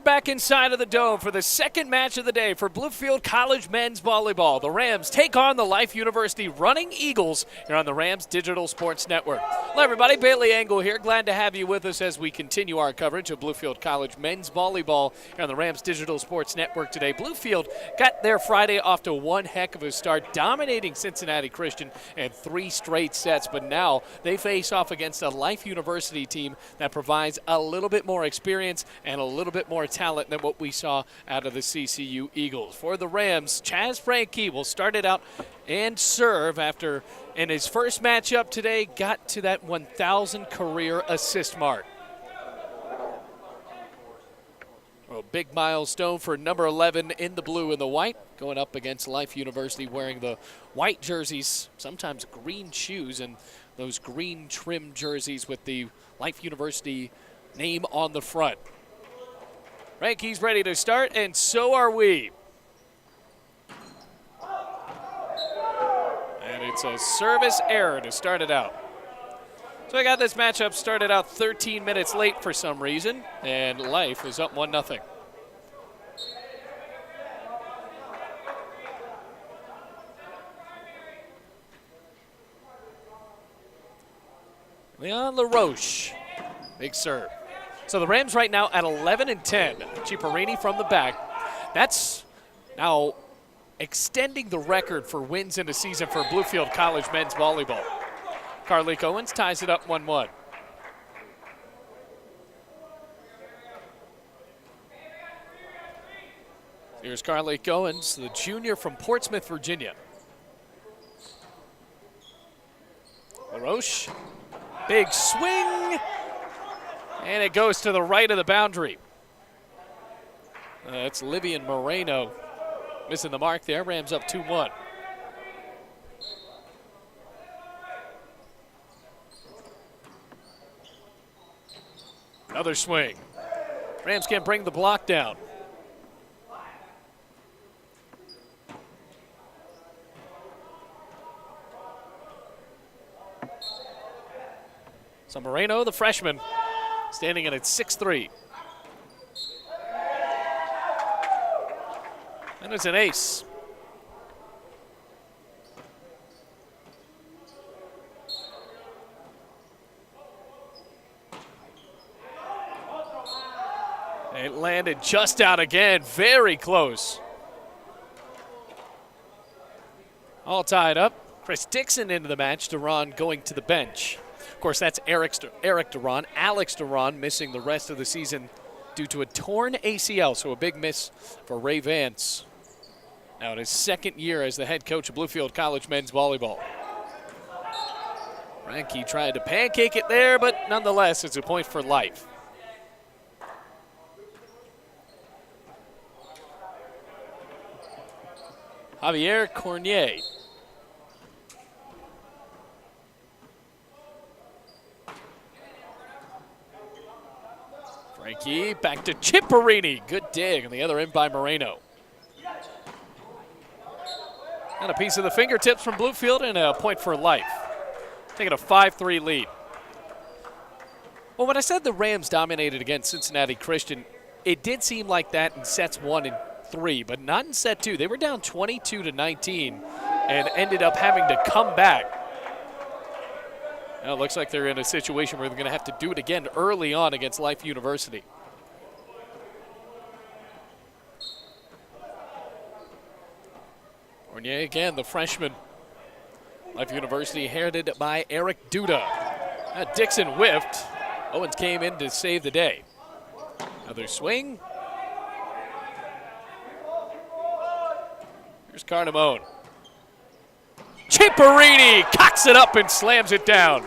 back inside of the Dome for the second match of the day for Bluefield College men's volleyball. The Rams take on the Life University Running Eagles here on the Rams Digital Sports Network. Hello, everybody. Bailey Engel here. Glad to have you with us as we continue our coverage of Bluefield College men's volleyball here on the Rams Digital Sports Network today. Bluefield got their Friday off to one heck of a start, dominating Cincinnati Christian in 3 straight sets, but now they face off against a Life University team that provides a little bit more experience and a little bit more talent than what we saw out of the CCU Eagles. For the Rams, Chaz Franke will start it out and serve after, in his first matchup today, got to that 1,000 career assist mark. A big milestone for number 11 in the blue and the white, going up against Life University wearing the white jerseys, sometimes green shoes, and those green trim jerseys with the Life University name on the front. Franke's ready to start, and so are we. And it's a service error to start it out. So I got this matchup started out 13 minutes late for some reason, and Life is up 1-0. Leon LaRoche, big serve. So the Rams right now at 11-10. Ciparini from the back. That's now extending the record for wins in a season for Bluefield College men's volleyball. Carlik Owens ties it up 1-1. Here's Carlik Owens, the junior from Portsmouth, Virginia. LaRoche, big swing. And it goes to the right of the boundary. That's Livian Moreno missing the mark there. Rams up 2-1. Another swing. Rams can't bring the block down. So Moreno, the freshman, standing in at 6'3". And it's an ace. It landed just out again, very close. All tied up. Chris Dixon into the match, Duran going to the bench. Of course, that's Eric Duran. Alex Duran missing the rest of the season due to a torn ACL, so a big miss for Ray Vance. Now in his second year as the head coach of Bluefield College men's volleyball. Franke tried to pancake it there, but nonetheless, it's a point for Life. Javier Cornier. Franke back to Ciparini. Good dig on the other end by Moreno. And a piece of the fingertips from Bluefield and a point for Life. Taking a 5-3 lead. Well, when I said the Rams dominated against Cincinnati Christian, it did seem like that in sets 1 and 3, but not in set 2. They were down 22-19 and ended up having to come back. Now it looks like they're in a situation where they're going to have to do it again early on against Life University. Cornier again, the freshman. Life University inherited by Eric Duda. Dixon whiffed. Owens came in to save the day. Another swing. Here's Cardamone. Ciparini cocks it up and slams it down.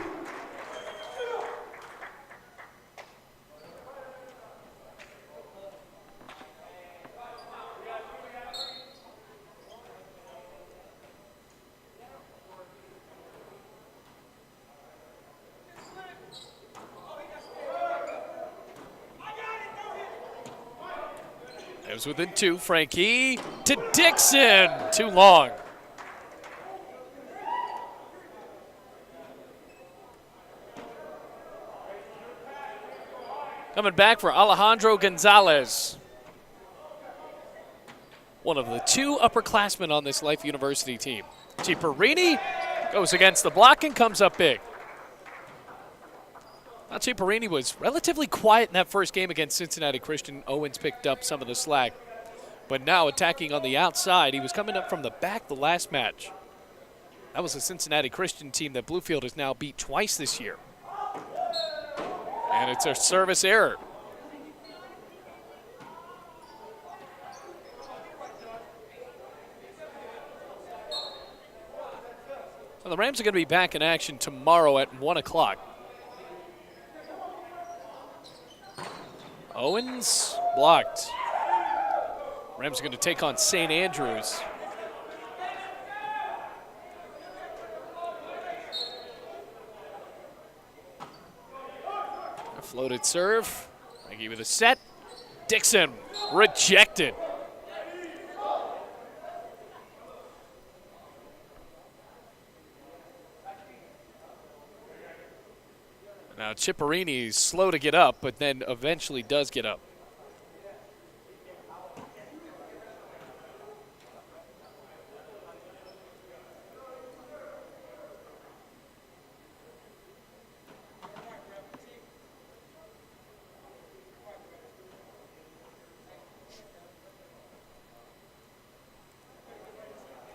It was within 2. Franke to Dixon. Too long. Coming back for Alejandro Gonzalez. one of the two upperclassmen on this Life University team. Ciparini goes against the block and comes up big. Now, Ciparini was relatively quiet in that first game against Cincinnati Christian. Owens picked up some of the slack. But now attacking on the outside, he was coming up from the back the last match. That was a Cincinnati Christian team that Bluefield has now beat twice this year. And it's a service error. So the Rams are going to be back in action tomorrow at 1 o'clock. Owens blocked. Rams are going to take on St. Andrews. A floated serve. I give it a set. Dixon rejected. Now Ciparini is slow to get up, but then eventually does get up.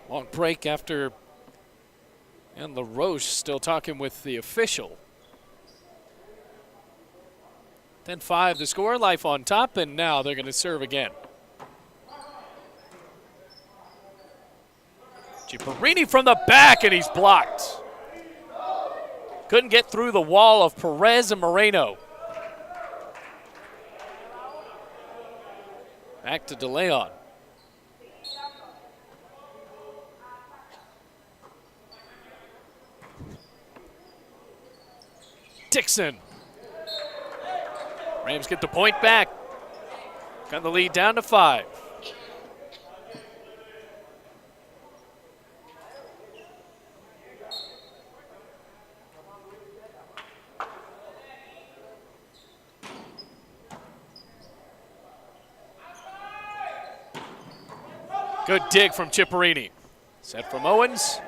Long break after, and LaRoche still talking with the official. 10-5 the score, Life on top, and now they're going to serve again. Ciparini from the back, and he's blocked. Couldn't get through the wall of Perez and Moreno. Back to DeLeon. Dixon. Rams get the point back. Got the lead down to 5. Good dig from Ciparini. Set from Owens.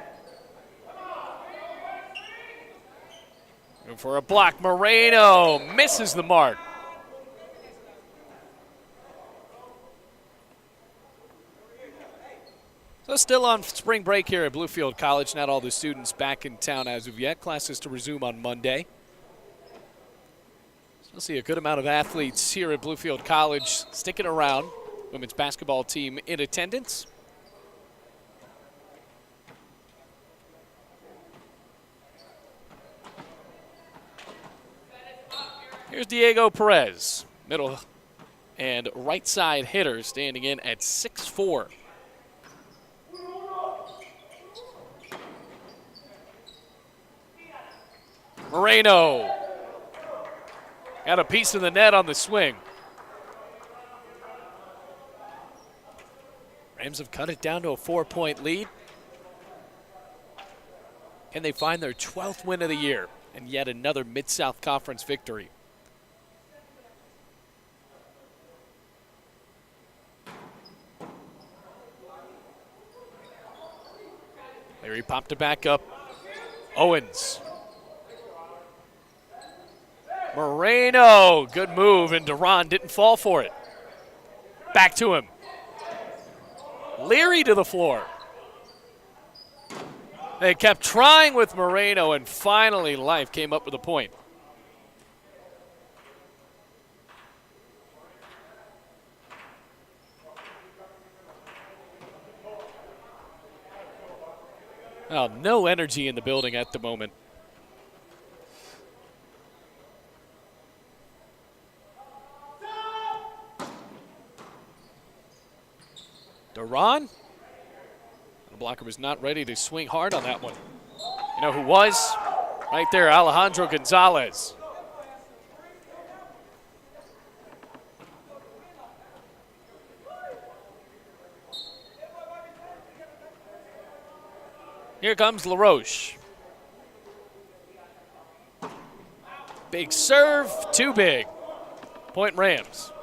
Looking for a block. Moreno misses the mark. So still on spring break here at Bluefield College. Not all the students back in town as of yet. Classes to resume on Monday. Still see a good amount of athletes here at Bluefield College sticking around. Women's basketball team in attendance. Here's Diego Perez, middle and right side hitter, standing in at 6'4". Moreno got a piece of the net on the swing. Rams have cut it down to a 4-point lead. Can they find their 12th win of the year and yet another Mid-South Conference victory? There he popped it back up. Owens. Moreno, good move, and Duran didn't fall for it. Back to him. Leary to the floor. They kept trying with Moreno, and finally Life came up with a point. Well, no energy in the building at the moment. Duran. The blocker was not ready to swing hard on that one. You know who was? Right there, Alejandro Gonzalez. Here comes LaRoche. Big serve, too big. Point Rams.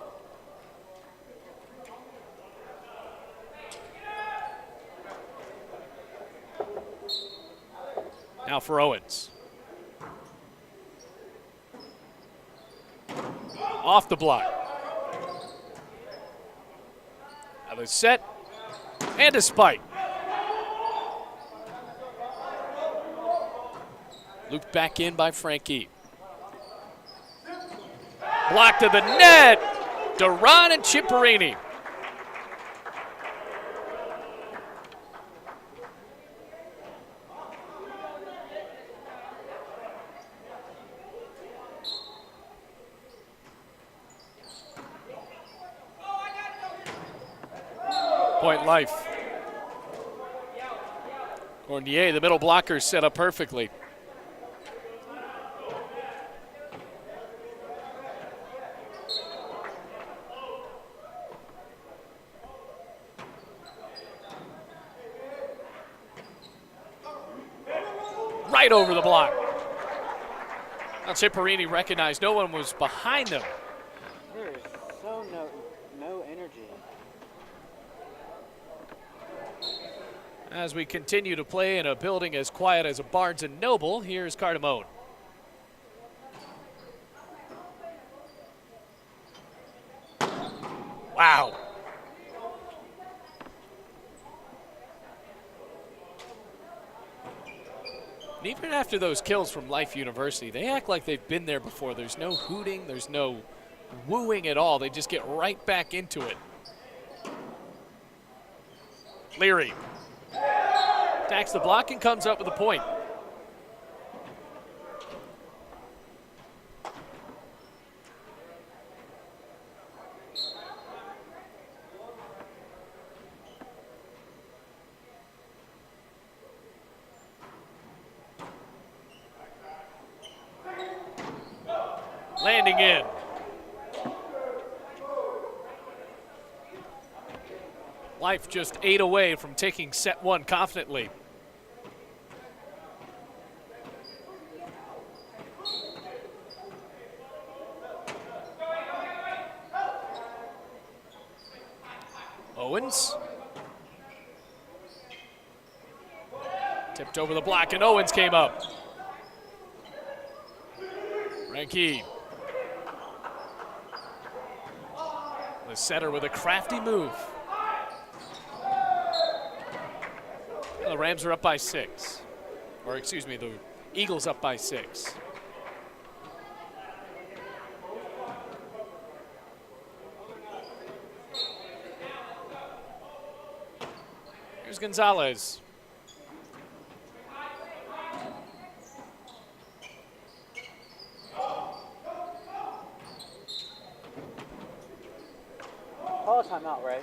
Now for Owens. Off the block. Another set and a spike. Looped back in by Frankie. Blocked to the net. Duran and Ciparini. Point life. Cornier, the middle blocker, set up perfectly. Right over the block. Now Ciparini recognized no one was behind them. There is so no energy. As we continue to play in a building as quiet as a Barnes & Noble, here's Cardamone. Wow. And even after those kills from Life University, they act like they've been there before. There's no hooting, there's no wooing at all. They just get right back into it. Leary attacks the block and comes up with a point. Landing in. Life just 8 away from taking set 1 confidently. Owens. Tipped over the block and Owens came up. Frankie. The setter with a crafty move. The Rams are up by 6. Or excuse me, the Eagles up by 6. Here's Gonzalez. Call a timeout, Ray.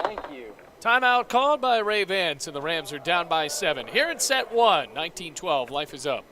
Thank you. Timeout called by Ray Vance, and the Rams are down by 7. Here in set 1, 19-12, Life is up.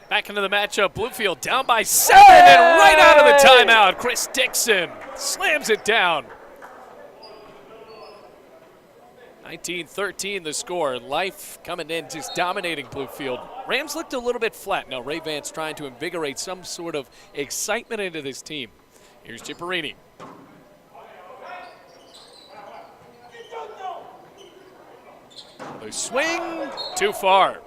Back into the matchup, Bluefield down by 7 and right out of the timeout, Chris Dixon slams it down. 19-13 the score. Life coming in, just dominating Bluefield. Rams looked a little bit flat. Now Ray Vance trying to invigorate some sort of excitement into this team. Here's Ciparini. The swing, too far.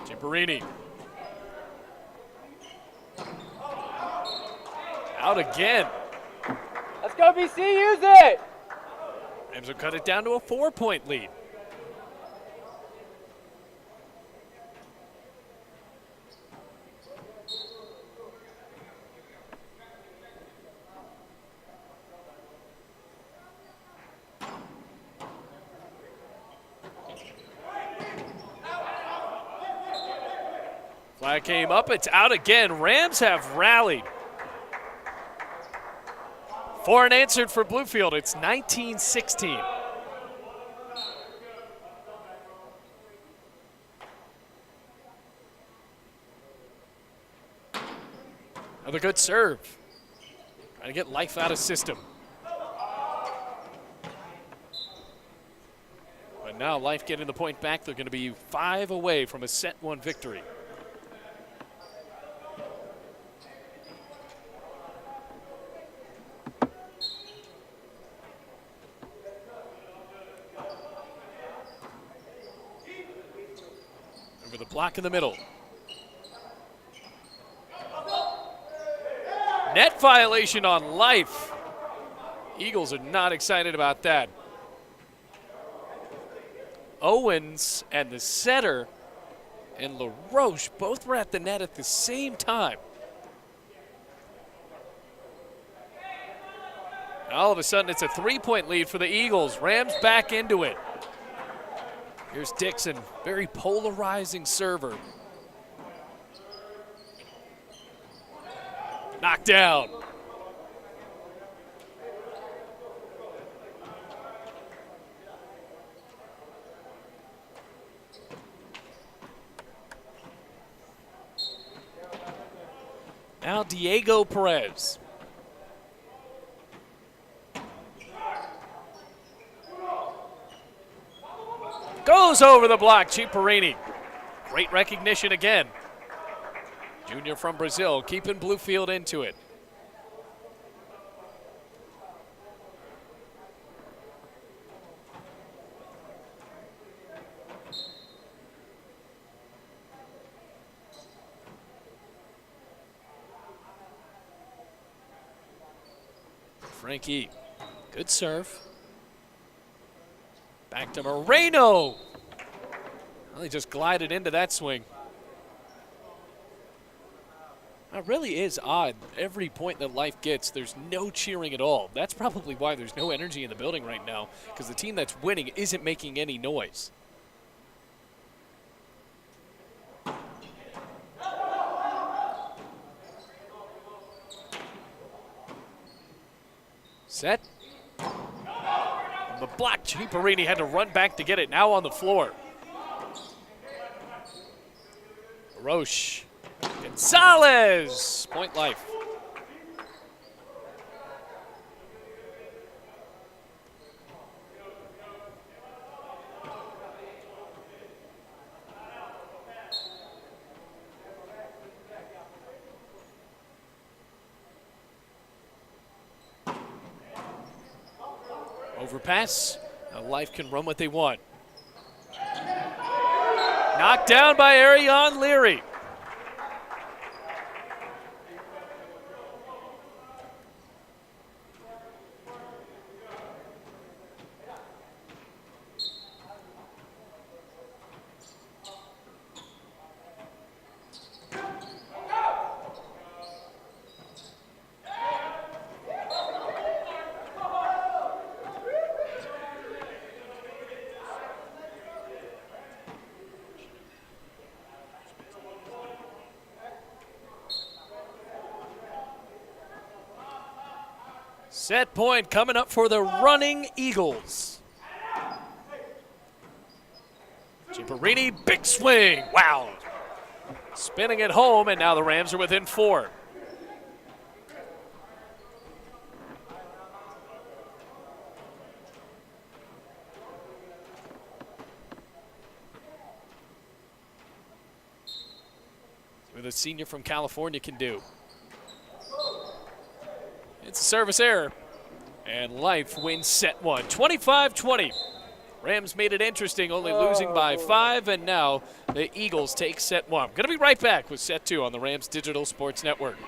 Ciparini. Out again. Let's go, BC, use it! Rams will cut it down to a 4-point lead. Flag came up, it's out again. Rams have rallied. 4 unanswered for Bluefield. It's 19-16. Another good serve. Trying to get life out of system. But now Life getting the point back. They're going to be 5 away from a set 1 victory. Over the block in the middle. Net violation on Life. Eagles are not excited about that. Owens and the setter and LaRoche both were at the net at the same time. All of a sudden, it's a 3-point lead for the Eagles. Rams back into it. Here's Dixon, very polarizing server. Knocked down. Now Diego Perez. Goes over the block, Ciparini. Great recognition again. Junior from Brazil, keeping Bluefield into it. Frankie, good serve. Back to Moreno. Well, he just glided into that swing. It really is odd. Every point that Life gets, there's no cheering at all. That's probably why there's no energy in the building right now, because the team that's winning isn't making any noise. Set. On the block, Ciparini had to run back to get it. Now on the floor. Roche. Gonzalez. Point Life. Overpass. Now Life can run what they want. Knocked down by Ariane Leary. Set point coming up for the running Eagles. Ciparini, big swing. Wow. Spinning it home, and now the Rams are within 4. What the senior from California can do. It's a service error. And Life wins set 1, 25-20. Rams made it interesting, only losing by 5, and now the Eagles take set 1. Going to be right back with set 2 on the Rams Digital Sports Network.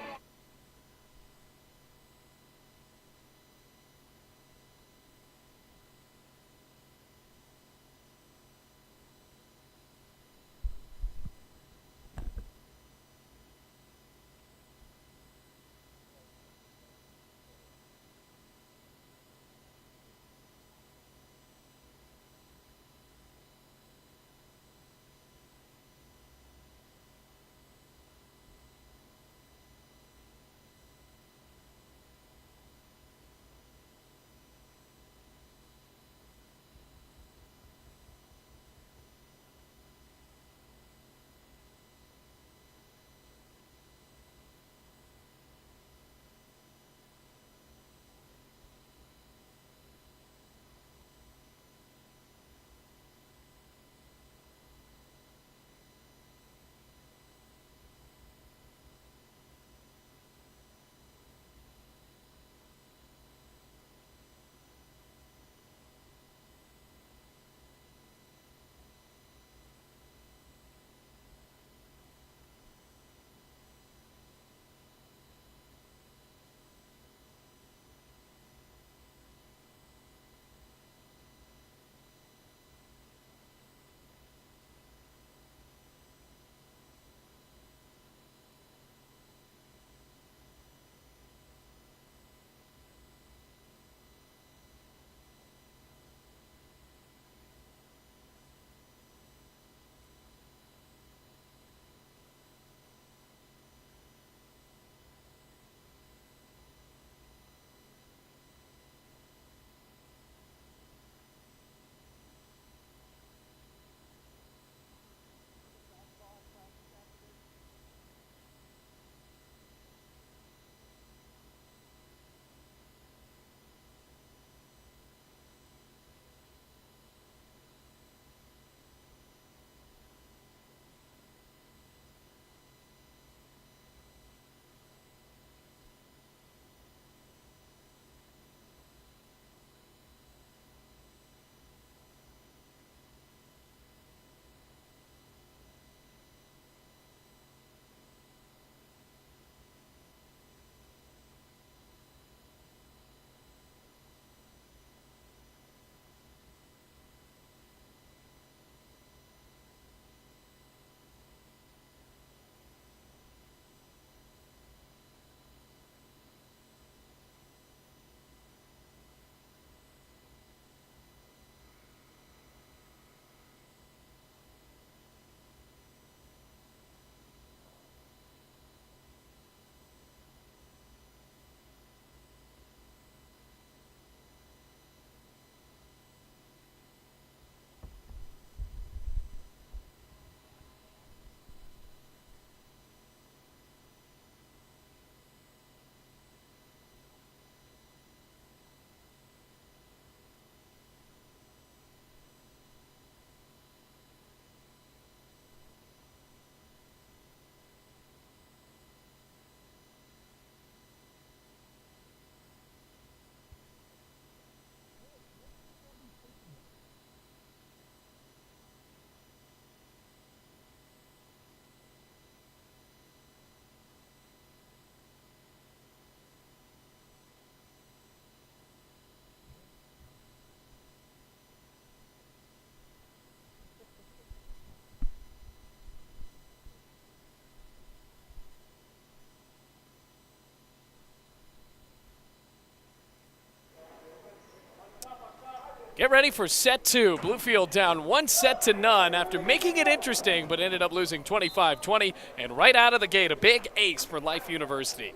Get ready for set 2. Bluefield down 1-0 after making it interesting, but ended up losing 25-20. And right out of the gate, a big ace for Life University.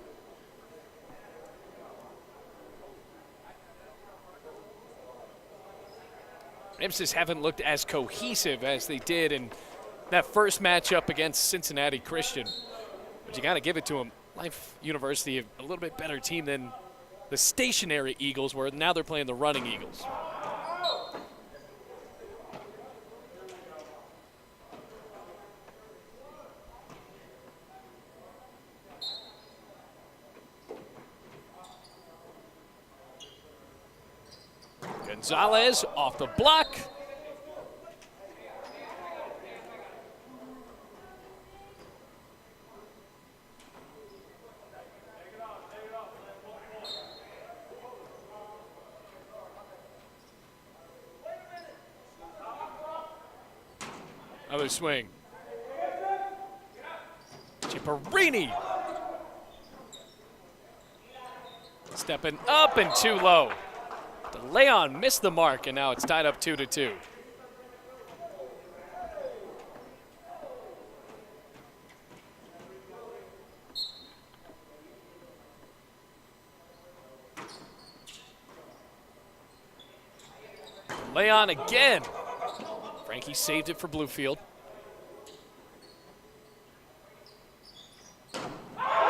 Rams just haven't looked as cohesive as they did in that first matchup against Cincinnati Christian. But you got to give it to them. Life University, a little bit better team than the stationary Eagles were. Now they're playing the running Eagles. Gonzalez off the block. Another swing. Ciparini. Stepping up and too low. Leon missed the mark, and now it's tied up 2-2. Leon again. Frankie saved it for Bluefield.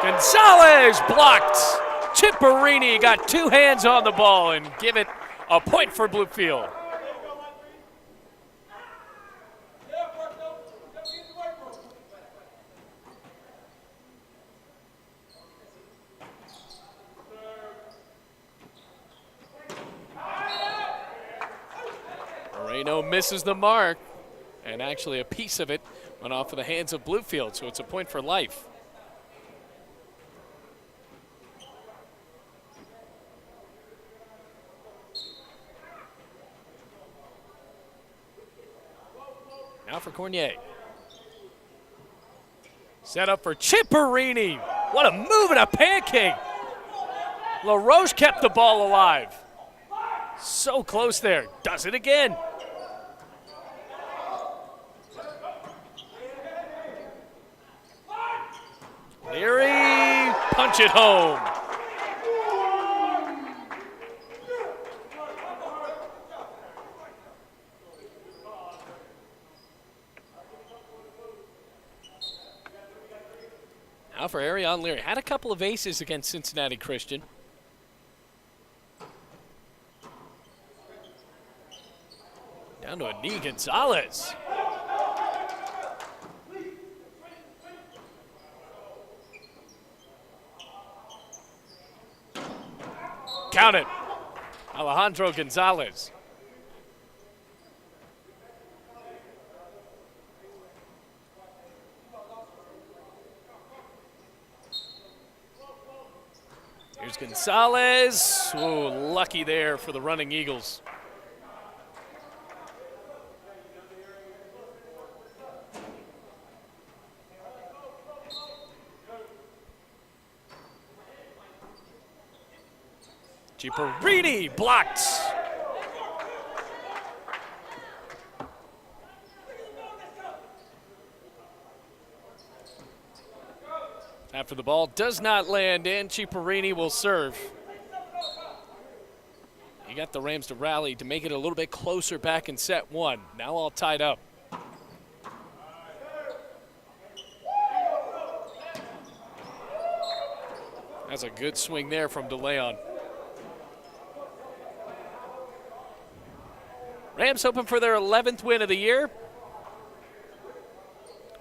Gonzalez blocked. Ciparini got two hands on the ball and give it a point for Bluefield. Moreno misses the mark, and actually a piece of it went off of the hands of Bluefield, so it's a point for Life. Now for Cornier. Set up for Ciparini. What a move and a pancake. LaRoche kept the ball alive. So close there. Does it again. Leary, punch it home. Now for Arion Leary. Had a couple of aces against Cincinnati Christian. Down to a knee, Gonzalez. Count it. Alejandro Gonzalez. Here's Gonzalez. Ooh, lucky there for the running Eagles. Ciparini blocked. After the ball does not land in, Ciparini will serve. You got the Rams to rally to make it a little bit closer back in set one. Now all tied up. That's a good swing there from DeLeon. Rams hoping for their 11th win of the year.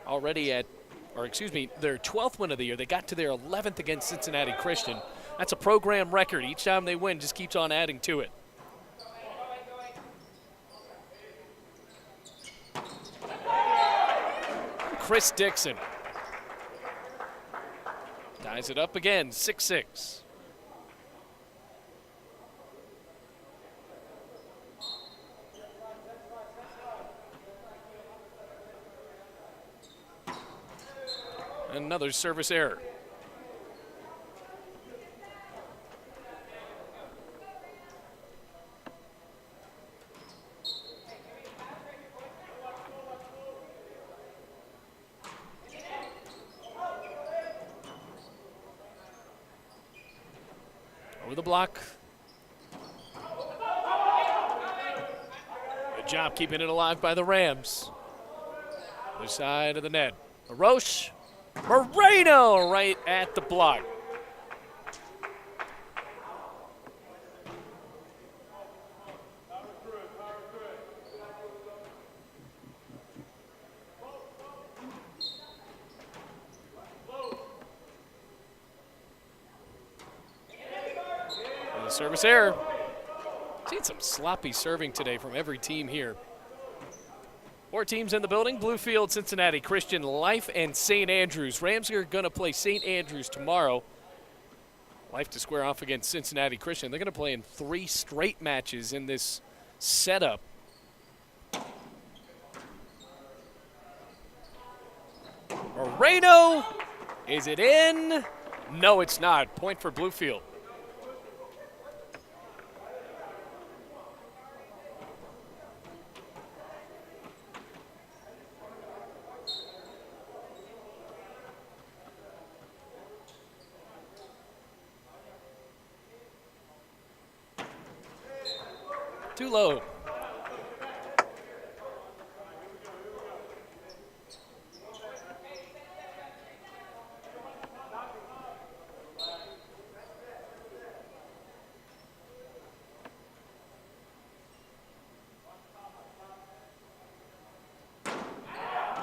Already at, or excuse me, their 12th win of the year. They got to their 11th against Cincinnati Christian. That's a program record. Each time they win, just keeps on adding to it. Chris Dixon ties it up again, 6-6. Another service error. Over the block. Good job keeping it alive by the Rams. Other side of the net. Roche. Moreno right at the block. And the service error. Seen some sloppy serving today from every team here. 4 teams in the building: Bluefield, Cincinnati Christian, Life, and St. Andrews. Rams are going to play St. Andrews tomorrow. Life to square off against Cincinnati Christian. They're going to play in 3 straight matches in this setup. Moreno, is it in? No, it's not. Point for Bluefield. Too low.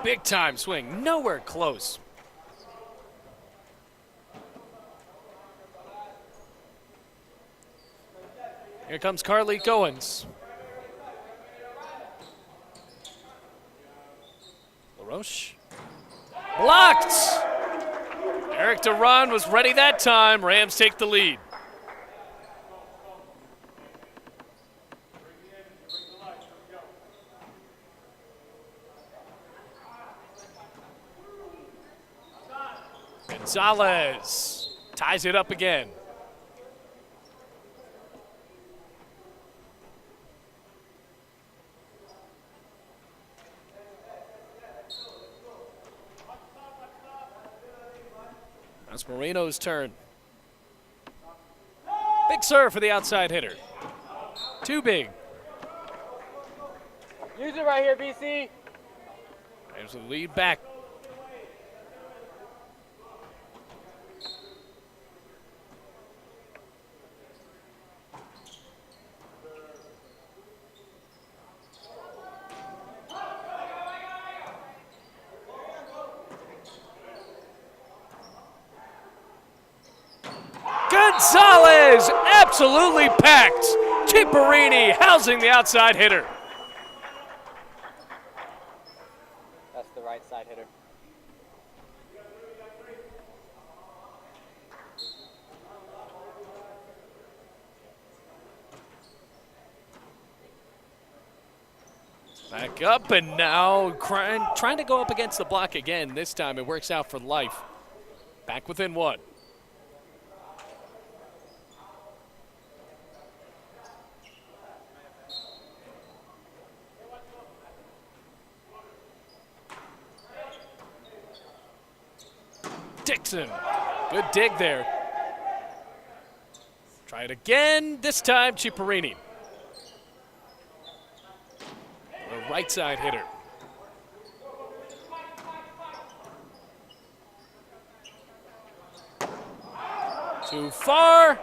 Big time swing, nowhere close. Here comes Carly Goins. LaRoche. Blocked! Eric Duran was ready that time. Rams take the lead. Gonzalez ties it up again. That's Moreno's turn. Big serve for the outside hitter. Too big. Use it right here, BC. Rams with the lead back. Gonzalez absolutely packed. Ciparini housing the outside hitter. That's the right side hitter. Back up and now trying to go up against the block again. This time it works out for Life. Back within 1. Dixon, good dig there. Try it again, this time Ciparini. The right side hitter. Too far.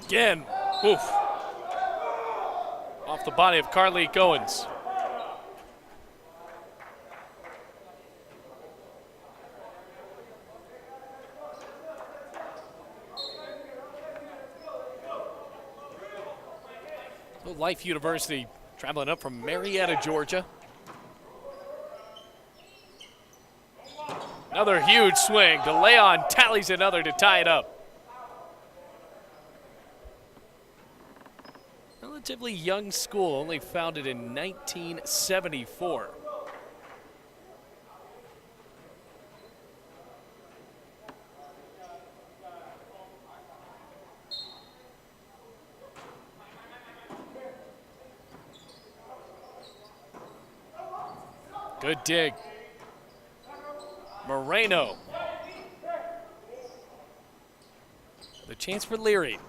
Again, oof. Off the body of Carly Goins. Life University traveling up from Marietta, Georgia. Another huge swing. DeLeon tallies another to tie it up. Relatively young school, only founded in 1974. Good dig. Moreno. The chance for Leary.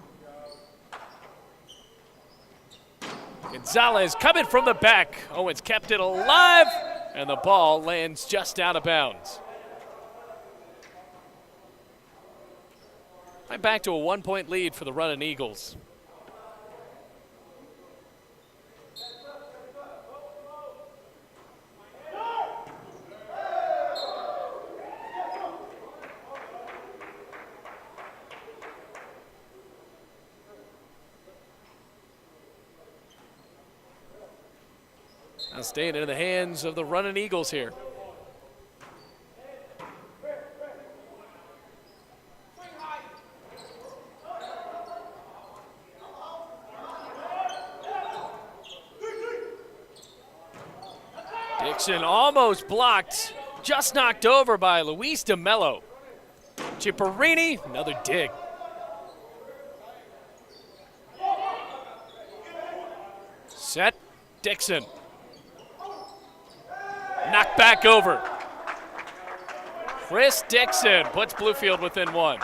Gonzalez coming from the back. Owens kept it alive, and the ball lands just out of bounds. Right back to a 1-point lead for the running Eagles. Now staying into the hands of the running Eagles here. Dixon almost blocked, just knocked over by Luis DeMello. Ciparini, another dig. Set, Dixon. Knocked back over. Chris Dixon puts Bluefield within one.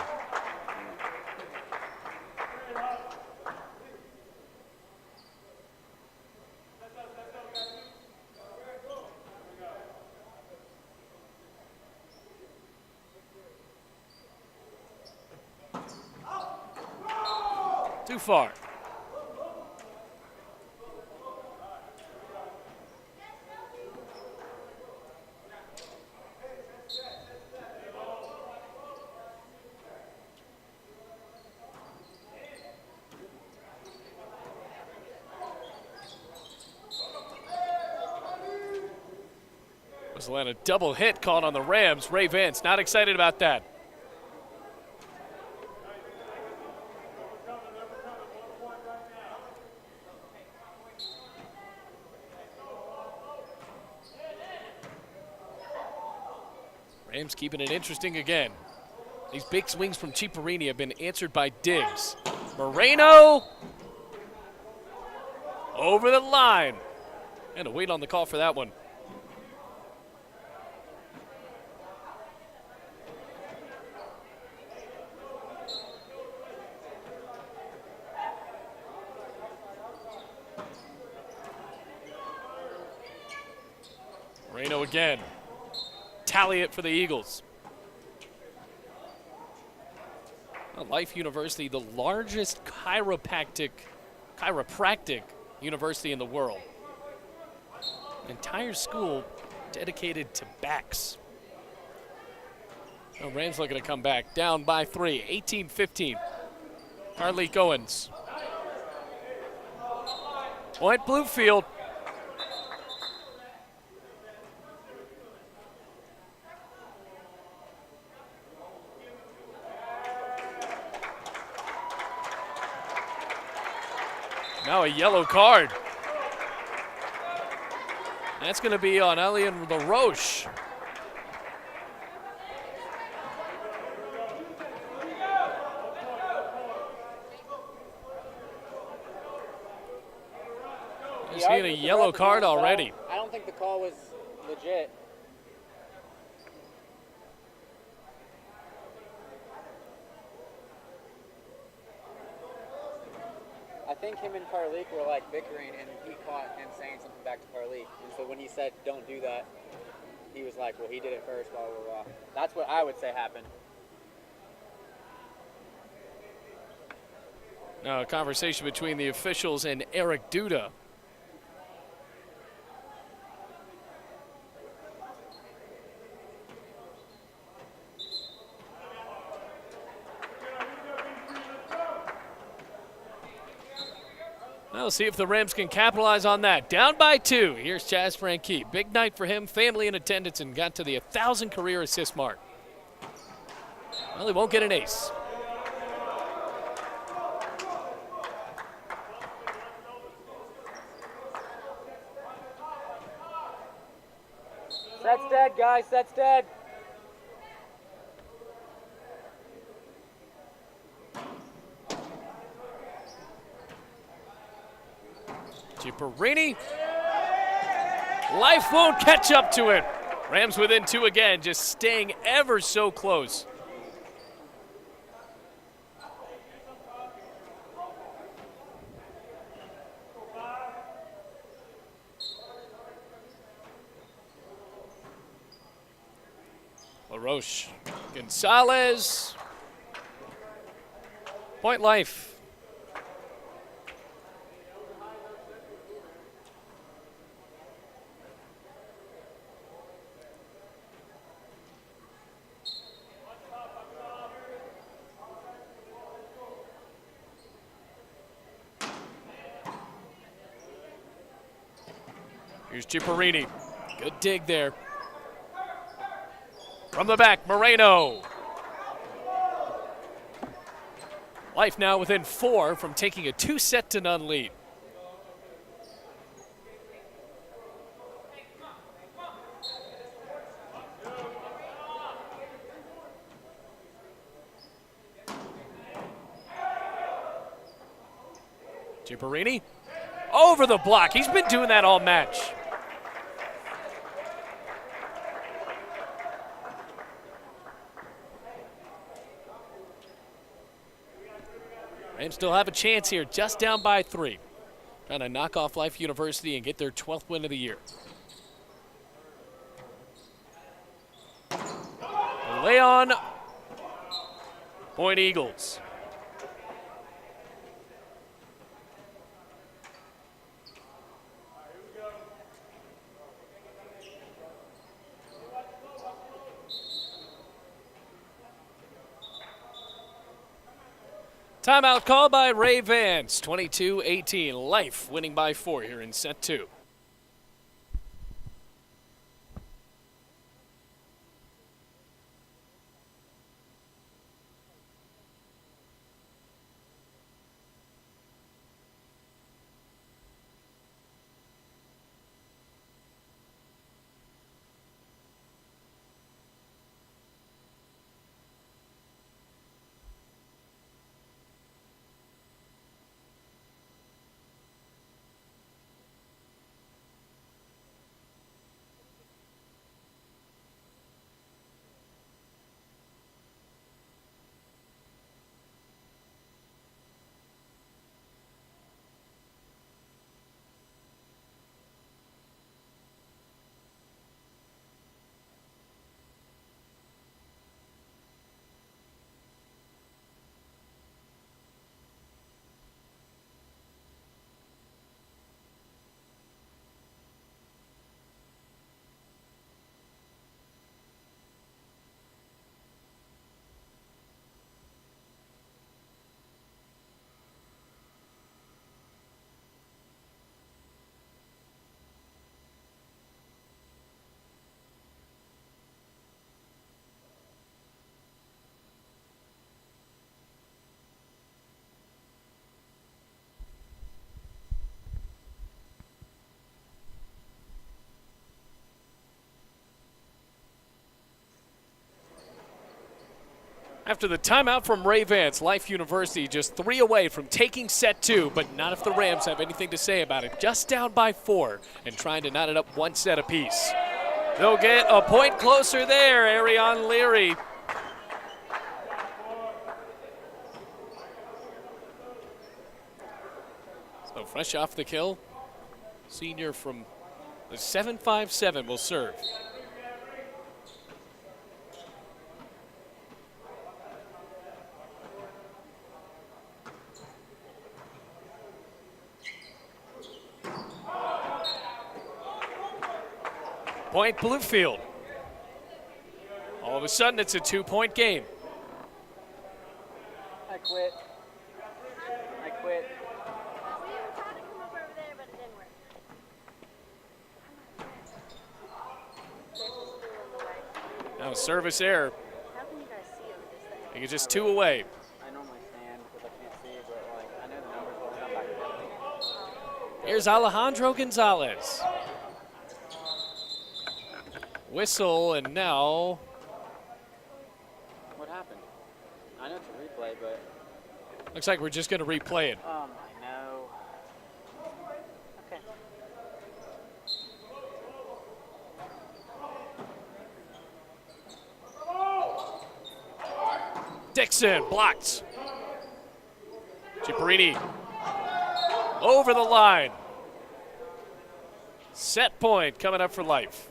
Too far. A double hit called on the Rams. Ray Vance not excited about that. Rams keeping it interesting again. These big swings from Ciparini have been answered by Diggs. Moreno over the line. And a wait on the call for that one. Moreno again. Tally it for the Eagles. Life University, the largest chiropractic university in the world. Entire school dedicated to backs. Oh, Rams looking to come back. Down by 3, 18-15. Carleek Owens. Point Bluefield. Now a yellow card. That's going to be on Elian LaRoche. You're seeing a yellow card already. I don't think the call was legit. I think him and Carleek were like bickering, and he caught him saying something back to Carleek. And so when he said, "Don't do that," he was like, "Well, he did it first, blah, blah, blah." That's what I would say happened. Now a conversation between the officials and Eric Duda. Now we'll see if the Rams can capitalize on that. Down by 2. Here's Chaz Frankie. Big night for him, family in attendance, and got to the 1,000 career assist mark. Well, he won't get an ace. That's dead, guys. That's dead. Ciparini. Life won't catch up to it. Rams within 2 again, just staying ever so close. LaRoche, Gonzalez, point Life. Here's Ciparini. Good dig there. From the back, Moreno. Life now within 4 from taking a 2-set-0 lead. Ciparini over the block. He's been doing that all match. Rams still have a chance here, just down by 3. Trying to knock off Life University and get their 12th win of the year. Leon, point Eagles. Timeout called by Ray Vance, 22-18. Life winning by 4 here in set 2. After the timeout from Ray Vance, Life University just 3 away from taking set 2, but not if the Rams have anything to say about it. Just down by 4 and trying to knot it up 1 set apiece. They'll get a point closer there, Arion Leary. So fresh off the kill, senior from the 757 will serve. Point Bluefield. All of a sudden, it's a 2-point game. I quit. We were trying to come up over there, but it didn't work. There's a stool in the way. Now service error. How can you guys see over this thing? I think it's just 2 away. I normally stand because I can't see, but like I know the numbers going up back there. Here's Alejandro Gonzalez. Whistle, and now What happened? I know it's a replay, but looks like we're just going to replay it. I know. Okay. Dixon blocked. Ciparini over the line. Set point coming up for Life.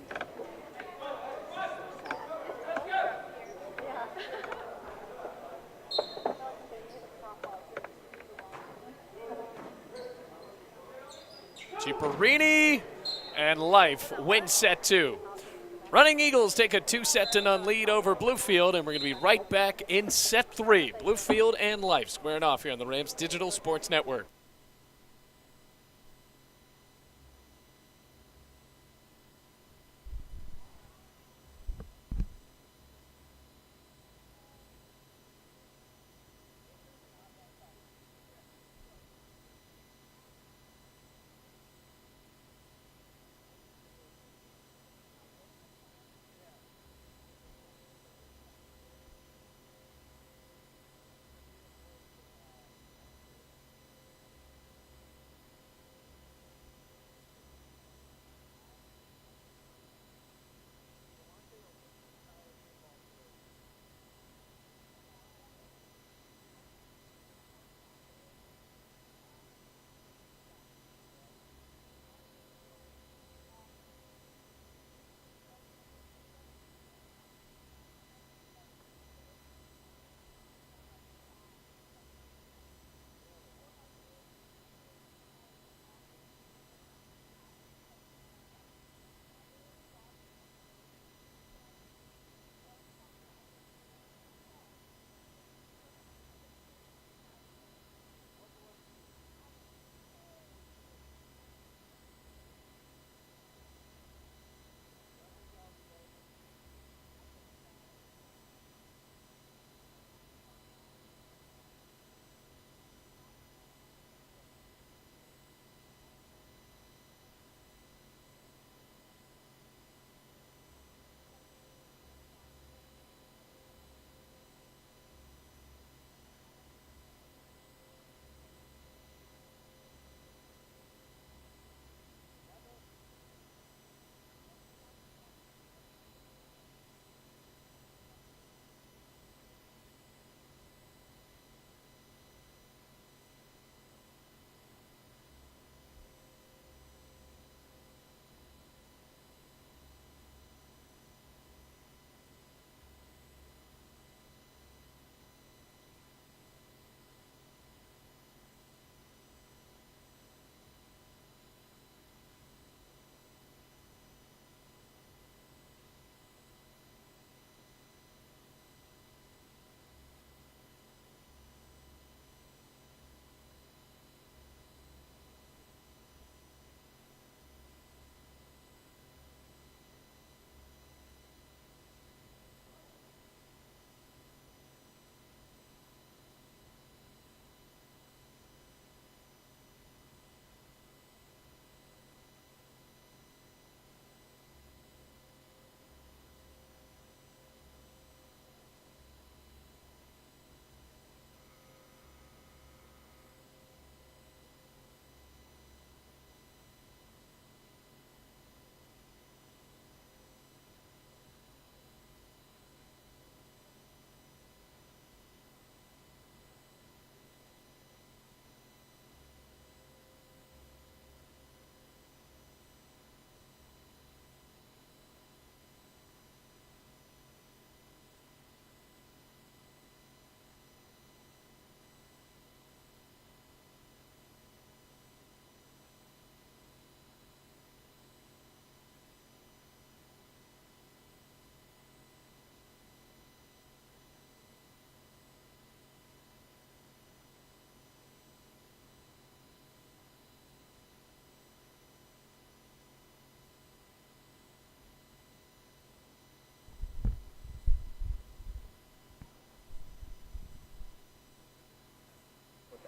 Ciparini and Life win set 2. Running Eagles take a 2-0 lead over Bluefield, and we're going to be right back in set 3. Bluefield and Life squaring off here on the Rams Digital Sports Network.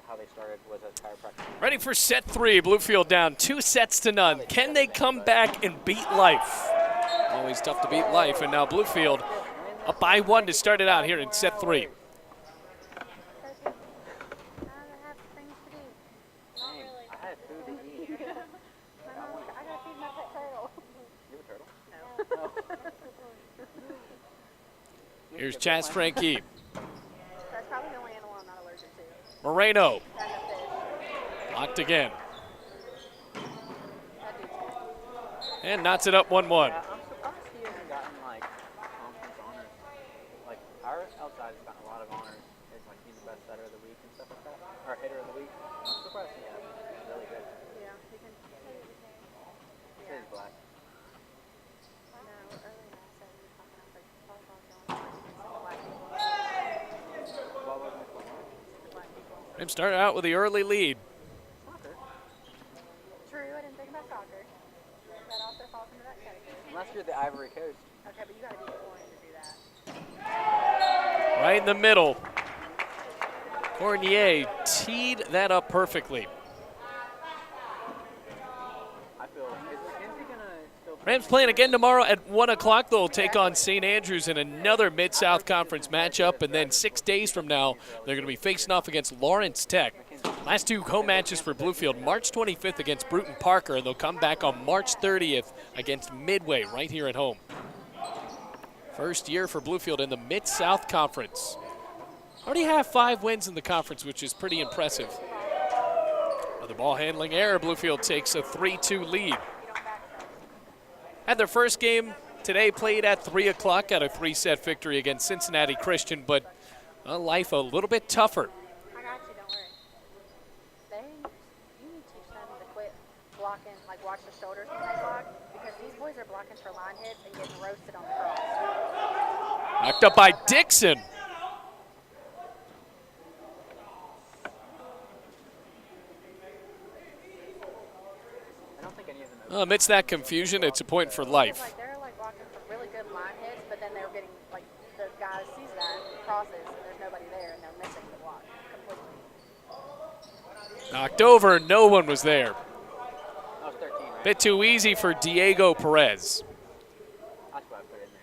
How they started was as chiropractic. Ready for set 3. Bluefield down 2-0. Can they come back and beat Life? Always tough to beat Life, and now Bluefield up by 1 to start it out here in set 3. I had food to eat. I gotta feed my pet turtle. You have a turtle? No. Here's Chaz Frankie. Moreno. That's a fish. Blocked again. That dude's good. And knots it up 1-1. Yeah, I'm surprised he hasn't gotten like conference honors. Like our outside has gotten a lot of honors. It's like he's the best setter of the week and stuff like that, or hitter of the week. I'm surprised he hasn't. He's really good. Yeah, he can. He says he's black. I know. Earlier I said we were talking about like volleyball going on. What was it? Black people. Rams started out with the early lead. Soccer. True, I didn't think about soccer. That also falls into that category. Unless you're the Ivory Coast. Okay, but you gotta be foreign to do that. Right in the middle. Fournier teed that up perfectly. I feel. Is Mackenzie gonna still? Rams playing again tomorrow at 1 o'clock. They'll take on St. Andrews in another Mid-South Conference matchup. And then 6 days from now, they're going to be facing off against Lawrence Tech. Last two home matches for Bluefield, March 25th against Bruton Parker, and they'll come back on March 30th against Midway right here at home. First year for Bluefield in the Mid-South Conference. Already have 5 wins in the conference, which is pretty impressive. Another ball handling error. Bluefield takes a 3-2 lead. Had their first game today played at 3 o'clock at a 3-set victory against Cincinnati Christian, but life a little bit tougher. I got you, don't worry. You need to teach them to quit blocking, like watch the shoulders when they block, because these boys are blocking for line hits and getting roasted on the cross. Knocked up by Dixon. I don't think any of them. Amidst that confusion, it's a point for life. Like they're like blocking for really good line hits, but then they're getting like the guy sees that crosses and there's nobody there and they're missing the block completely. Knocked over, no one was there. That was 13, right? Bit too easy for Diego Perez. That's what I put in there.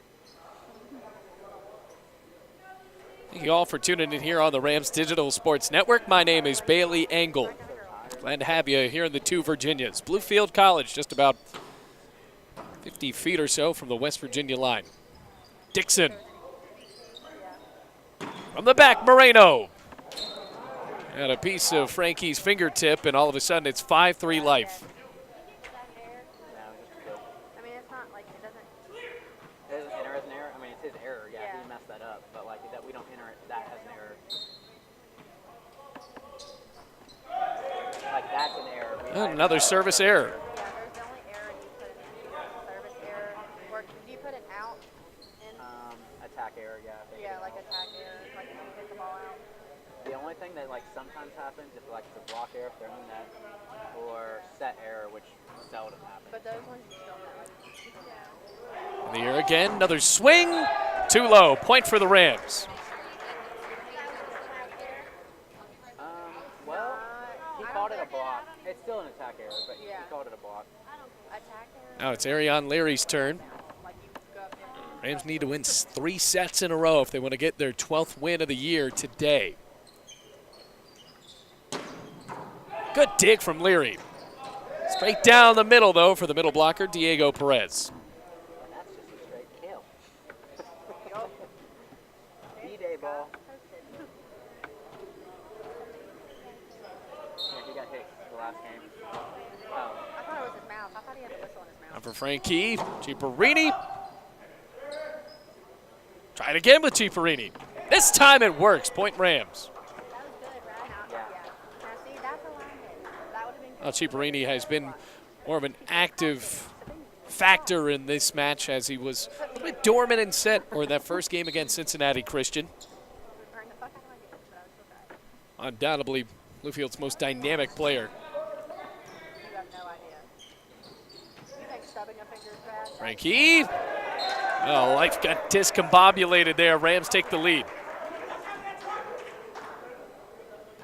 Thank you all for tuning in here on the Rams Digital Sports Network. My name is Bailey Engel. Glad to have you here in the 2 Virginias. Bluefield College, just about 50 feet or so from the West Virginia line. Dixon. From the back, Moreno. Got a piece of Frankie's fingertip, and all of a sudden it's 5-3 life. I mean, it's not like it doesn't. It doesn't enter as an error. I mean, it's his error. Yeah, he messed that up. But like that, we don't enter that as an error. Like that's an error. Another service error. Yeah, there's the only error you put in service error. Or do you put an out in? Attack error. Yeah. I think Yeah, it's like out. attack error, like when you hit the ball out. The only thing that like sometimes happens if like it's a block error if they're in the net, or set error, which seldom happens. But those ones you still know. In the air again, another swing. Too low. Point for the Rams. Well, he called it a block. It's still an attack error, but he called it a block. Attack error. Now it's Ariane Leary's turn. Like you go up and Rams need to win 3 sets in a row if they want to get their 12th win of the year today. Good dig from Leary. Straight down the middle, though, for the middle blocker, Diego Perez. That's just a straight kill. D-Day ball. Yeah, he got hit the last game. Oh. I thought it was his mouth. I thought he had the whistle in his mouth. Now for Frankie, Ciparini. Try it again with Ciparini. This time it works. Point Rams. That was good, right? Yeah. Now see, that's a line hit. That would have been Well, Ciparini has been more of an active factor in this match as he was a little bit dormant in set or that first game against Cincinnati Christian. burned the fuck out of my game, but I was okay. Undoubtedly Bluefield's most dynamic player. You have no idea. You think stubbing a finger is bad? Frankie. Oh, life got discombobulated there. Rams take the lead. I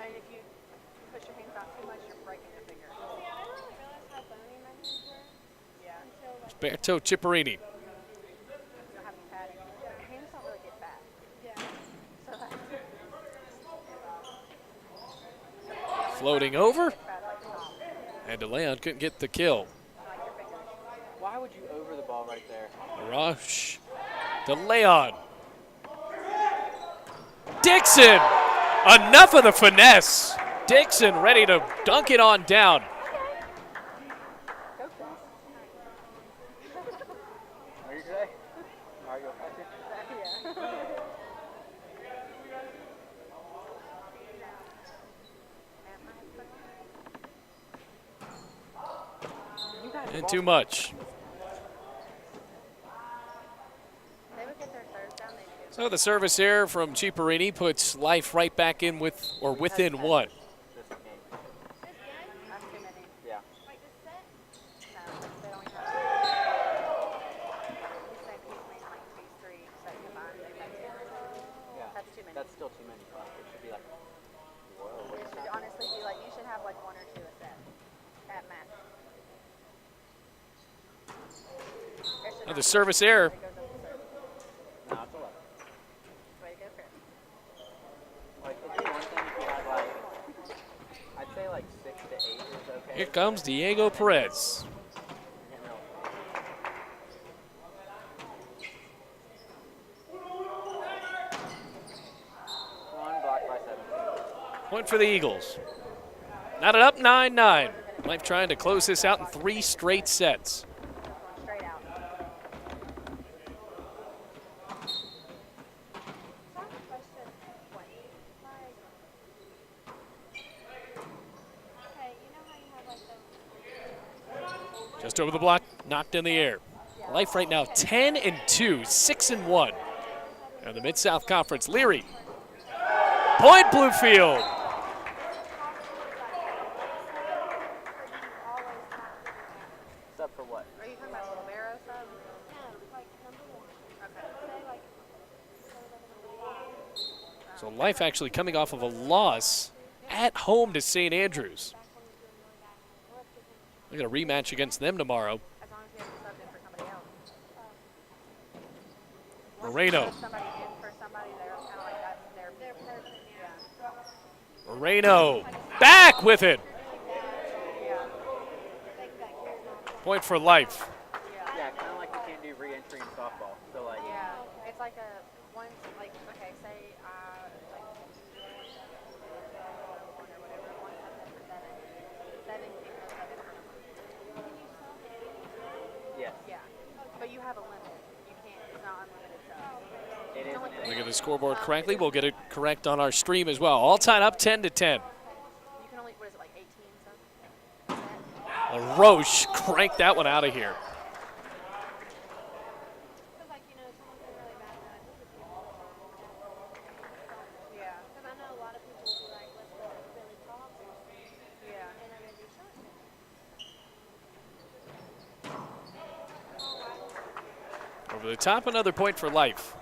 mean, if you push your hands out too much, you're breaking a finger. See, I didn't really realize how bony my hands were Yeah. until like, Berto Ciparini. You don't have any padding. Your hands don't really get fat. yeah. So that's Floating over. fat like the top. And DeLeon couldn't get the kill. Like your fingers. Why would you over the ball right there? Rush. DeLeon. Dixon. Enough of the finesse. Dixon ready to dunk it on down. Coach us. What did you say? Mario Patrick? And too much. They would get their thirds down, they'd do. So the service error from Ciparini puts Life right back in with, or within one. This game. That's too many. Yeah. Like this set? No, they only have. He's saying he's made like these three set combined. They've got two. Yeah. That's too many. That's still too many. It should be like, whoa. It should honestly be like, you should have like one or two a set at max. The service error. No, it's 11. Way to go, Chris. Like, it'd be one thing if you had like, I'd say like 6 to 8 is okay. Here comes Diego Perez. You're getting real- One blocked by 17. Point for the Eagles. Knotted up 9-9. Life trying to close this out in 3 straight sets. Going straight out. I have a question. What? Like, okay, you know how you have like the Just over the block, knocked in the air. Life right now 10-2, 6-1. And the Mid-South Conference, Leary. Point Bluefield. Sub for what? Are you talking about little Barrow sub? like number one. Okay. Say like So Life actually coming off of a loss at home to St. Andrews. They got a rematch against them tomorrow. As long as you have to sub in for somebody else. Moreno. Once you sub somebody in for somebody, they're kind of like that's their person. Yeah. Moreno back with it. Yeah. Point for Life. Yeah, kind of like you can't do re-entry in softball. So like, Yeah. It's like a one, like, okay, say, like, or whatever, one sub in for seven. Seven can go sub in for yes, Yeah. But you have a limit. You can't, it's not unlimited subs. it is. Look at the scoreboard correctly. We'll get it correct on our stream as well. All tied up 10-10. You can only, what is it, like 18 subs? Roche cranked that one out of here. because like you know someone's been really bad at Yeah. because I know a lot of people will be like let's go really talk Yeah. and they're gonna do shots. Over the top, another point for Life.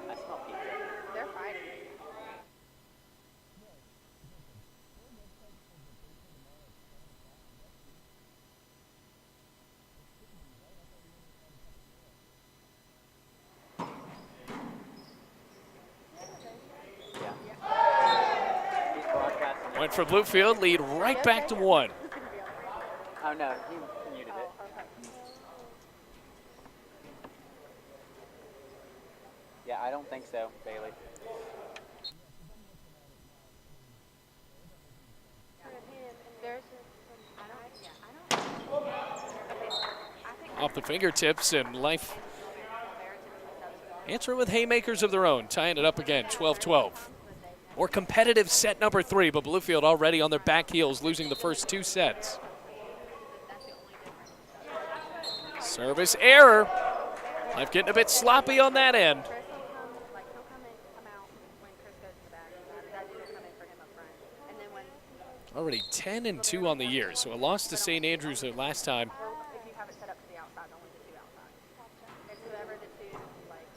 I smell pizza. They're fighting. Yeah. He's broadcasting. Point for Bluefield, lead right back to 1. Oh no, he muted it. Yeah, I don't think so, Bailey. There's, I don't, I think Off the fingertips, and Life answer with haymakers of their own, tying it up again, 12-12. More competitive set number 3, but Bluefield already on their back heels, losing the first 2 sets. Service error. Life getting a bit sloppy on that end. Chris will come, like, he'll come in, come out when Chris goes in the back. That dude will come in for him up front. And then when, Already 10-2 on the year, so a loss to St. Andrews their last time. well, if you have it set up to the outside, only the two outside. It's whoever the two, like,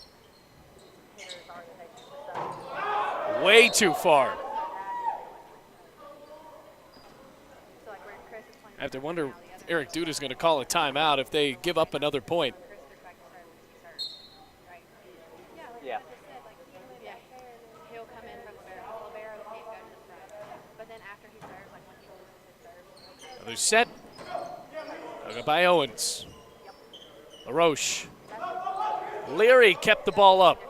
hitters are that they choose to sub. Way too far. So, like, when Chris is playing, I have to wonder if Eric Duda's going to call a timeout if they give up another point. Chris goes back to serve when he serves, right? Yeah. Yeah. He'll come in from libero. Libero can't go to the front. But then after he serves, like when he loses his serve, Another set. Dug up by Owens. LaRoche. Leary kept the ball up.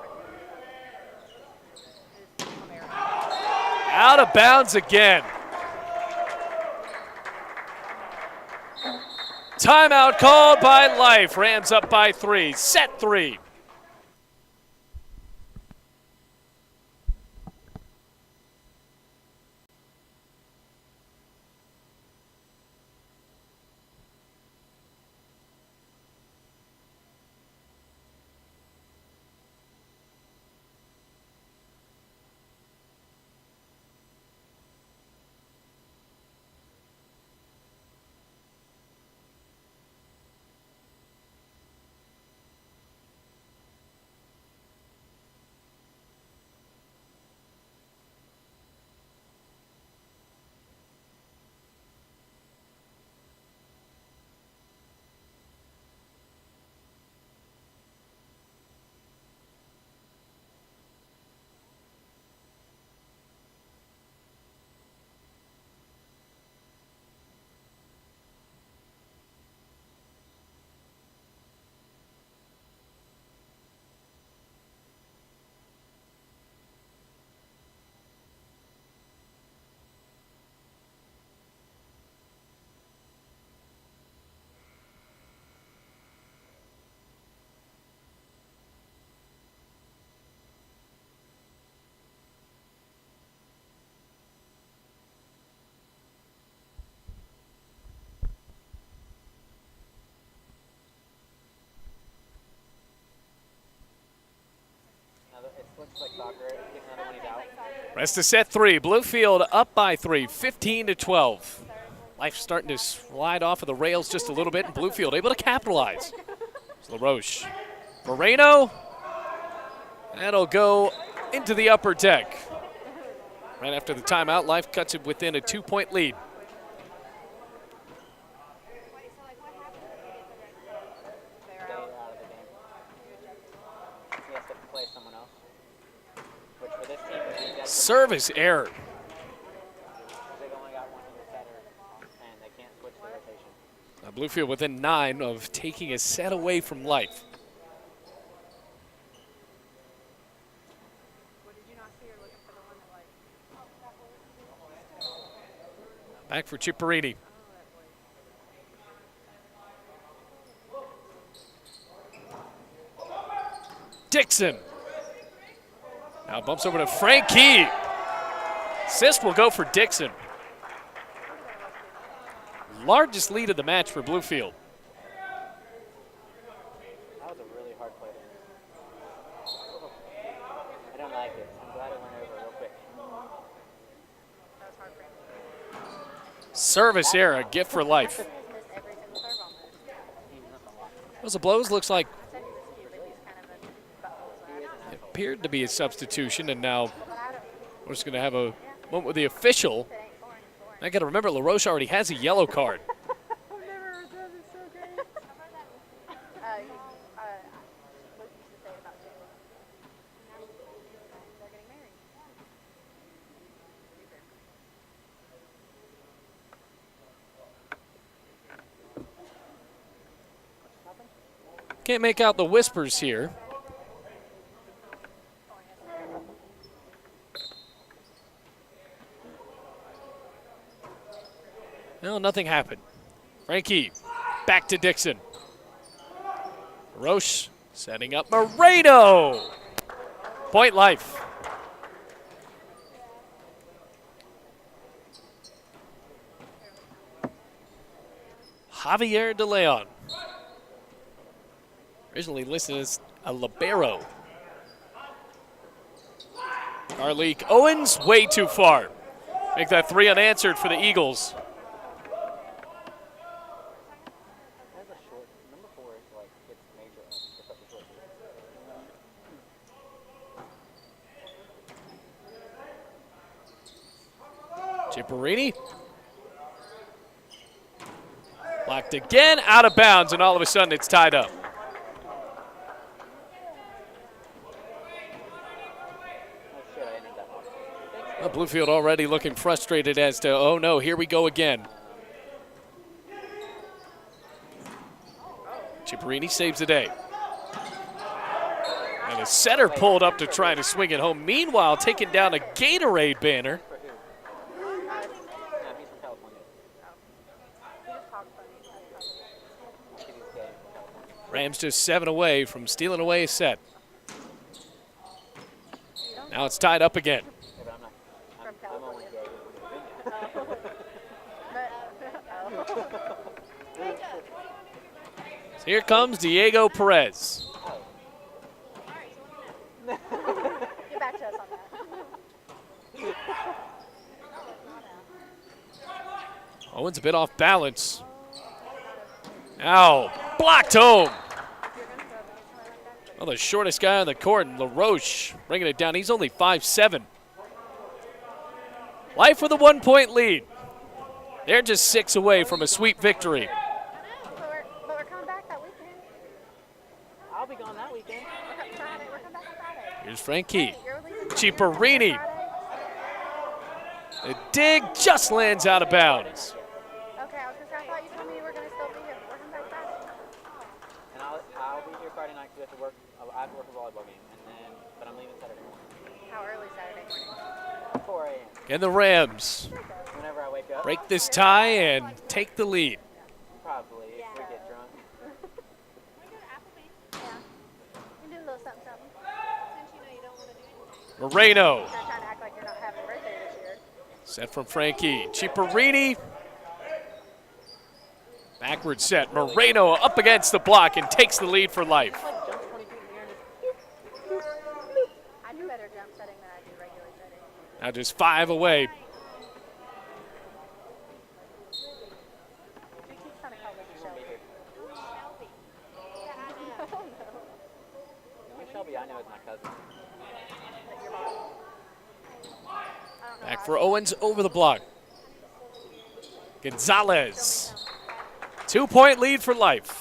is libero. Out of bounds again. Timeout called by Life. Rams up by 3. Set 3. It looks like soccer. Get another one out. Rest of set 3. Bluefield up by 3, 15-12. Life starting to slide off of the rails just a little bit, and Bluefield able to capitalize. It's LaRoche. Moreno. That'll go into the upper deck. Right after the timeout, Life cuts it within a 2-point lead. Stay out of the game. He has to play someone else. Which for this team would be dead. Service error. They've only got one in the setter, and they can't switch the rotation. Now Bluefield within 9 of taking a set away from Life. Back for Ciparini. Dixon. Now bumps over to Frankie. Assist will go for Dixon. Largest lead of the match for Bluefield. That was a really hard play there. I don't like it. I'm glad it went over real quick. Service error, a gift for Life. Missed every single serve almost. Those blows looks like I said he was cute, but he's kind of a butthole. it appeared to be a substitution, and now we're just going to have a moment with the official. I got to remember, LaRoche already has a yellow card. I've never heard that. It's so great. Luke used to say it about Taylor. They're getting married. Can't make out the whispers here. No, nothing happened. Frankie, back to Dixon. Roche setting up Moreno. Point Life. Javier De Leon. Originally listed as a libero. Carleek Owens, way too far. Make that 3 unanswered for the Eagles. That's a short. Number 4 is like it's major for such a short team. Ciparini. Blocked again, out of bounds, and all of a sudden it's tied up. Well, Bluefield already looking frustrated as to, oh no, here we go again. Ciparini saves the day. And a setter pulled up to try to swing it home. Meanwhile, taking down a Gatorade banner. For who? Rams just 7 away from stealing away a set. Now it's tied up again. Yeah, but I'm not. From I'm only California. So here comes Diego Perez. Get back to us on that. Owens a bit off balance. Ow, blocked home. Well, the shortest guy on the court, LaRoche, bringing it down. He's only 5'7". Life with a 1-point lead. They're just 6 away from a sweep victory. But we're coming back that weekend. I'll be gone that weekend. We're coming back on Friday. Here's Frankie. Hey, you're releasing Ciparini. Friday? The dig just lands out of bounds. Okay, I was gonna say, I thought you told me you were gonna still be here. We're coming back Friday. And I'll be here Friday night because I have to work. I have to work a volleyball game, but I'm leaving Saturday morning. How early Saturday morning? 4 a.m. And the Rams Whenever I wake up. break this tie and take the lead. Probably if we get drunk. Yeah. You can do a little something, something. Since you know you don't want to do anything. Moreno. You're trying to act like you're not having a birthday this year. Set from Frankie. Ciparini. Backward set. Moreno up against the block and takes the lead for life. Jumps 20 feet in the air and just I do better jump setting than I do regular setting. Now just 5 away. We keep trying to call Lady Shelby. Shelby. The only Shelby I know is my cousin. That your mom. I don't know Back how for Owens over the block. Gonzalez. 2-point lead for life.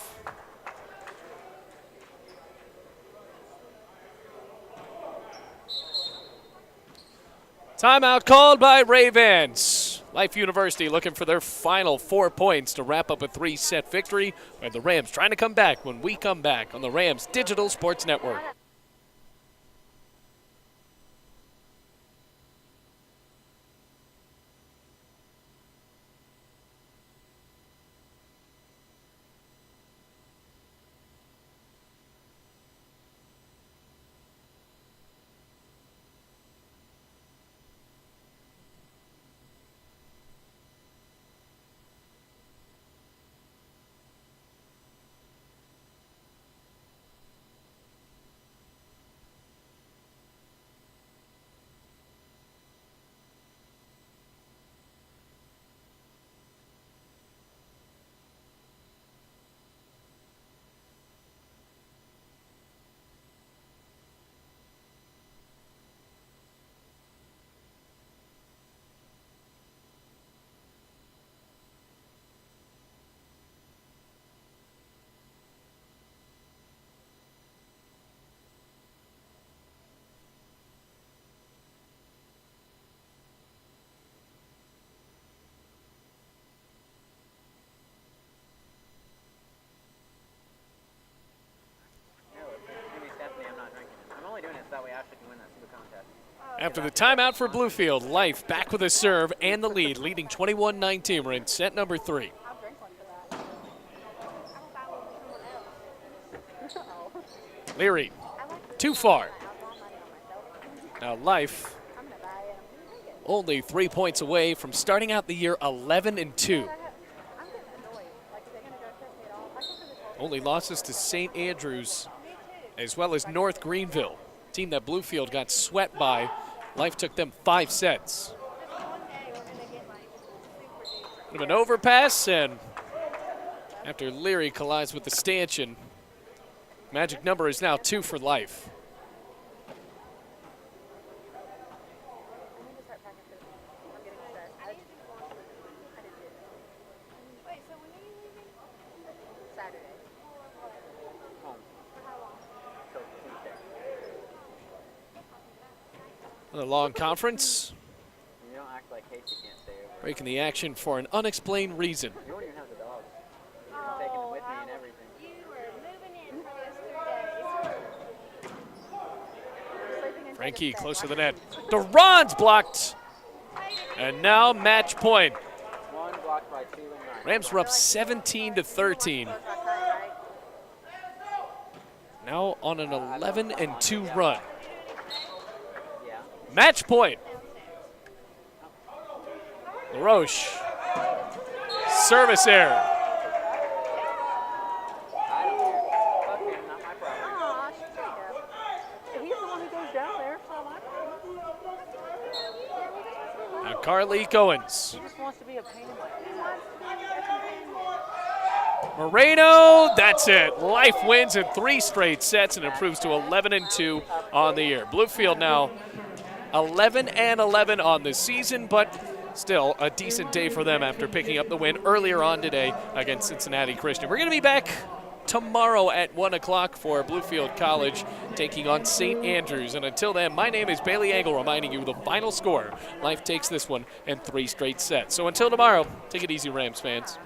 Timeout called by Ray Vance. Life University looking for their final 4 points to wrap up a 3-set victory. And the Rams trying to come back when we come back on the Rams Digital Sports Network. I'm only doing it so that way Ashley can win that super contest. After the timeout for Bluefield, Life back with a serve and the lead, leading 21-19. We're in set number 3. I'll drink one for that. I will buy one for someone else. Oh. Leary, I like too far. I want money on myself. Now Life I'm gonna buy it. I'm gonna take it. only 3 points away from starting out the year 11-2. I'm getting annoyed. Like, they're gonna drug test me at all. I think this whole Only losses to St. Andrews as well as North Greenville, team that Bluefield got swept by. Life took them 5 sets. Just one day we're going to get like super duper. Bit of an overpass, and after Leary collides with the stanchion, magic number is now 2 for Life. I need to start packing food. I'm getting stressed. I need to do laundry. I did too. Wait, so when are you leaving? Saturday. Home. For how long? So Tuesday. Another long conference, You don't act like Casey can't stay over. breaking the action for an unexplained reason. You won't even have the dogs. Oh, Taking them with me and everything. You were moving in for those 3 days. Sleeping in Frankie Vegas close to bed. the net. Duran's blocked, and now match point. One blocked by 2 and 9. Rams were up 17-13. Close last night, right? on an 11-2 run. Yeah. Match point. LaRoche. Service error. I don't care. Fuck him, not my problem. Aw, she take up. He's the one who goes down there, so my problem. Now Carly Goins. He just wants to be a pain in my He ass. wants to be a companion. Moreno, that's it. Life wins in 3 straight sets and improves to 11-2 on the year. Bluefield now 11-11 on the season, but still a decent day for them after picking up the win earlier on today against Cincinnati Christian. We're going to be back tomorrow at 1 o'clock for Bluefield College taking on St. Andrews. And until then, my name is Bailey Angle, reminding you the final score. Life takes this one in 3 straight sets. So until tomorrow, take it easy, Rams fans.